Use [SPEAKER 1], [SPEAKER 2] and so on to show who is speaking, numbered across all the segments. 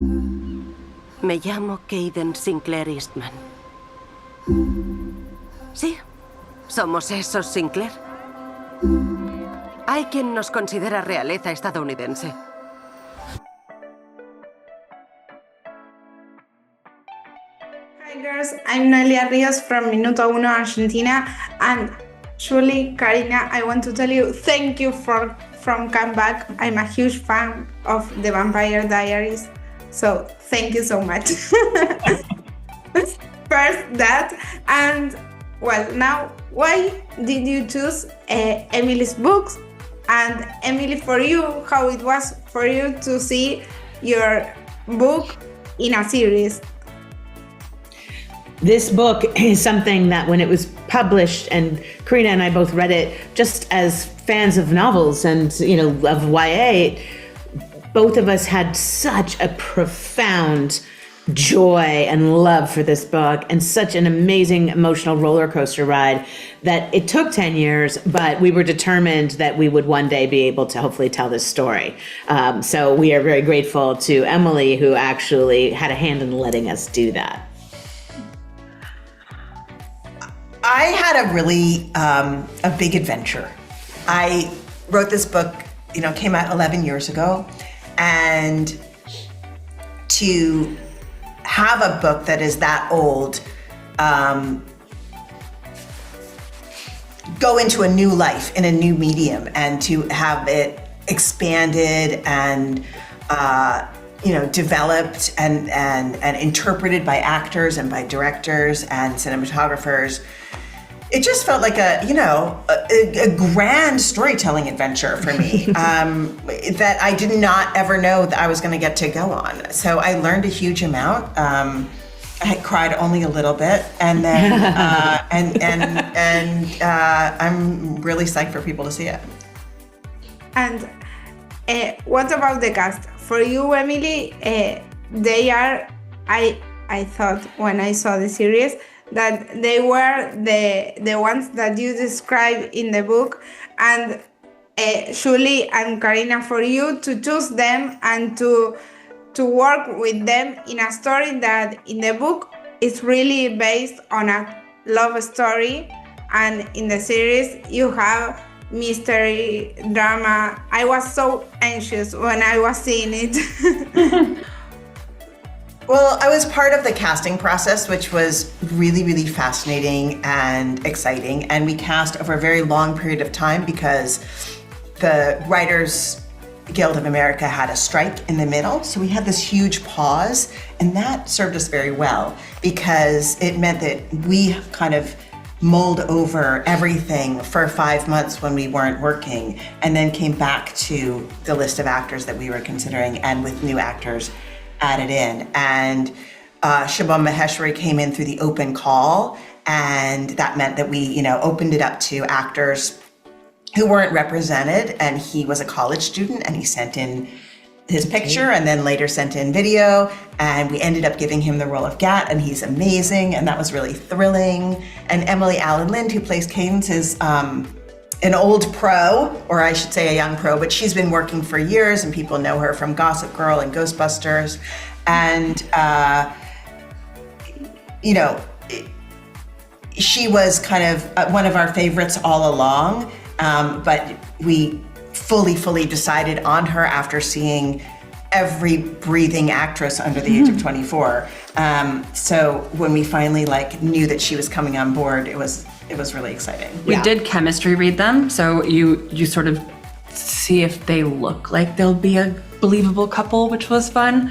[SPEAKER 1] Me llamo Caden Sinclair Eastman. Sí, somos esos Sinclair. Hay quien nos considera realeza estadounidense.
[SPEAKER 2] Hi girls, I'm Noelia Rios from Minuto Uno, Argentina, and truly, Carina, I want to tell you thank you from come back. I'm a huge fan of The Vampire Diaries, so thank you so much. First that, and well, now, why did you choose Emily's books? And Emily, for you, how it was for you to see your book in a series?
[SPEAKER 3] This book is something that when it was published, and Carina and I both read it just as fans of novels and, of YA, both of us had such a profound joy and love for this book and such an amazing emotional roller coaster ride that it took 10 years, but we were determined that we would one day be able to hopefully tell this story. So we are very grateful to Emily, who actually had a hand in letting us do that.
[SPEAKER 4] I had a really a big adventure. I wrote this book, came out 11 years ago, and to have a book that is that old go into a new life in a new medium, and to have it expanded and developed and interpreted by actors and by directors and cinematographers. It just felt like a grand storytelling adventure for me that I did not ever know that I was going to get to go on. So I learned a huge amount. I cried only a little bit, and then I'm really psyched for people to see it.
[SPEAKER 2] And what about the cast? For you, Emily, they are. I thought when I saw the series that they were the ones that you described in the book, and Julie and Carina, for you to choose them and to work with them in a story that in the book is really based on a love story, and in the series you have mystery, drama. I was so anxious when I was seeing it.
[SPEAKER 4] Well, I was part of the casting process, which was really, really fascinating and exciting. And we cast over a very long period of time because the Writers Guild of America had a strike in the middle. So we had this huge pause, and that served us very well because it meant that we kind of mulled over everything for 5 months when we weren't working, and then came back to the list of actors that we were considering, and with new actors added in. And Shabam Maheshwari came in through the open call, and that meant that we, opened it up to actors who weren't represented. And he was a college student, and he sent in his picture and then later sent in video, and we ended up giving him the role of Gat, and he's amazing, and that was really thrilling. And Emily Allen Lind, who plays Cadence, is an old pro, or I should say a young pro, but she's been working for years, and people know her from Gossip Girl and Ghostbusters. And, she was kind of one of our favorites all along, but we fully decided on her after seeing every breathing actress under the age of 24. So when we finally knew that she was coming on board, it was really exciting.
[SPEAKER 5] We did chemistry read them, so you sort of see if they look like they'll be a believable couple, which was fun.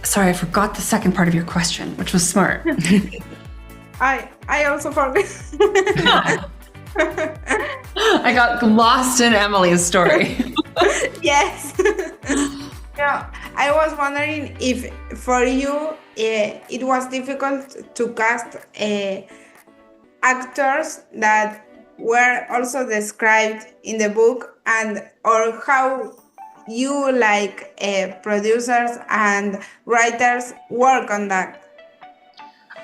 [SPEAKER 5] Sorry, I forgot the second part of your question, which was smart.
[SPEAKER 2] I also forgot.
[SPEAKER 5] I got lost in Emily's story.
[SPEAKER 2] Yes. Yeah, I was wondering if for you it was difficult to cast actors that were also described in the book, or how you producers and writers work on that.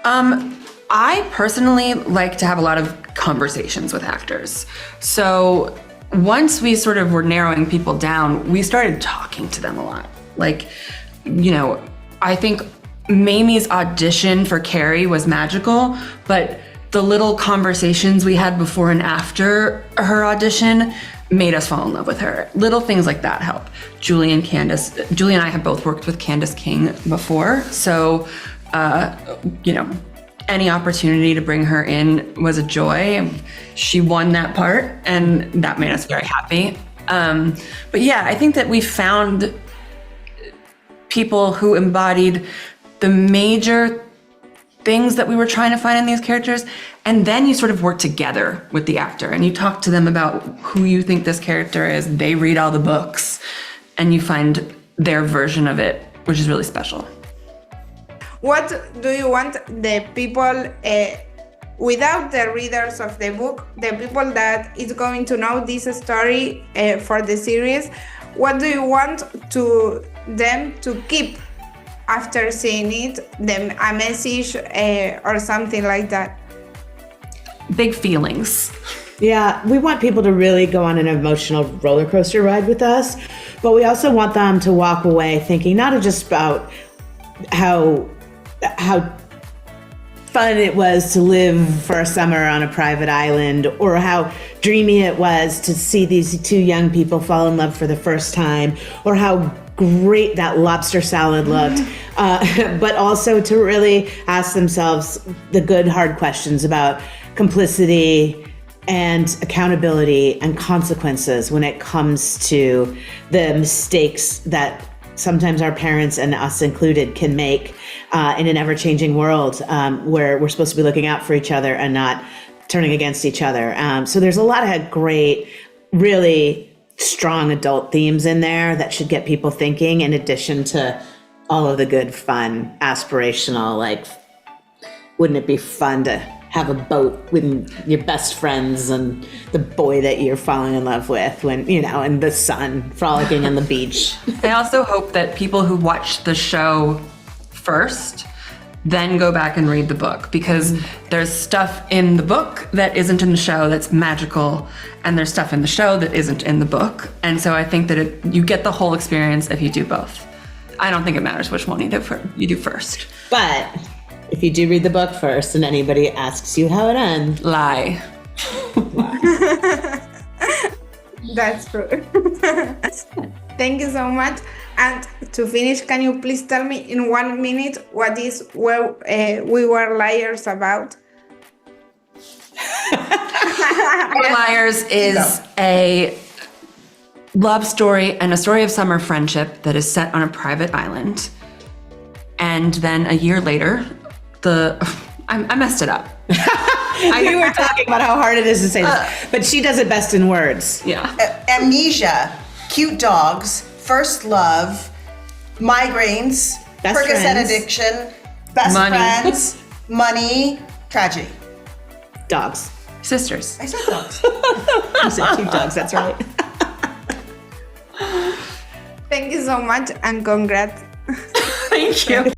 [SPEAKER 5] I personally like to have a lot of conversations with actors. So once we sort of were narrowing people down, we started talking to them a lot. Like, you know, I think Mamie's audition for Carrie was magical, but the little conversations we had before and after her audition made us fall in love with her. Little things like that help. Julie and I have both worked with Candace King before, so, you know, any opportunity to bring her in was a joy. She won that part, and that made us very happy. But yeah, I think that we found people who embodied the major things that we were trying to find in these characters, and then you sort of work together with the actor and you talk to them about who you think this character is. They read all the books and you find their version of it, which is really special.
[SPEAKER 2] What do you want the people, without the readers of the book, the people that is going to know this story for the series, what do you want to them to keep after seeing it, a message or something like that?
[SPEAKER 5] Big feelings.
[SPEAKER 3] Yeah, we want people to really go on an emotional roller coaster ride with us, but we also want them to walk away thinking not just about how fun it was to live for a summer on a private island, or how dreamy it was to see these two young people fall in love for the first time, or how great that lobster salad looked, but also to really ask themselves the good, hard questions about complicity and accountability and consequences when it comes to the mistakes that sometimes our parents, and us included, can make in an ever-changing world where we're supposed to be looking out for each other and not turning against each other. So there's a lot of great, really strong adult themes in there that should get people thinking, in addition to all of the good, fun, aspirational, like, wouldn't it be fun to have a boat with your best friends and the boy that you're falling in love with, when, you know, and the sun frolicking on the beach.
[SPEAKER 5] I also hope that people who watch the show first then go back and read the book, because there's stuff in the book that isn't in the show that's magical, and there's stuff in the show that isn't in the book. And so I think that you get the whole experience if you do both. I don't think it matters which one you do first.
[SPEAKER 3] But if you do read the book first and anybody asks you how it ends,
[SPEAKER 5] lie.
[SPEAKER 2] That's true. Thank you so much. And to finish, can you please tell me in 1 minute what is where We Were Liars about?
[SPEAKER 5] Liars is a love story and a story of summer friendship that is set on a private island. And then a year later, I messed it up.
[SPEAKER 3] you were talking about how hard it is to say this, but she does it best in words.
[SPEAKER 5] Yeah.
[SPEAKER 4] Amnesia, cute dogs, first love, migraines,
[SPEAKER 3] Best
[SPEAKER 4] Percocet
[SPEAKER 3] friends.
[SPEAKER 4] addiction, best
[SPEAKER 5] Money.
[SPEAKER 4] friends, money, tragedy.
[SPEAKER 3] Dogs.
[SPEAKER 5] Sisters.
[SPEAKER 4] I said dogs.
[SPEAKER 3] You said cute dogs, that's right.
[SPEAKER 2] Thank you so much and congrats.
[SPEAKER 5] Thank you.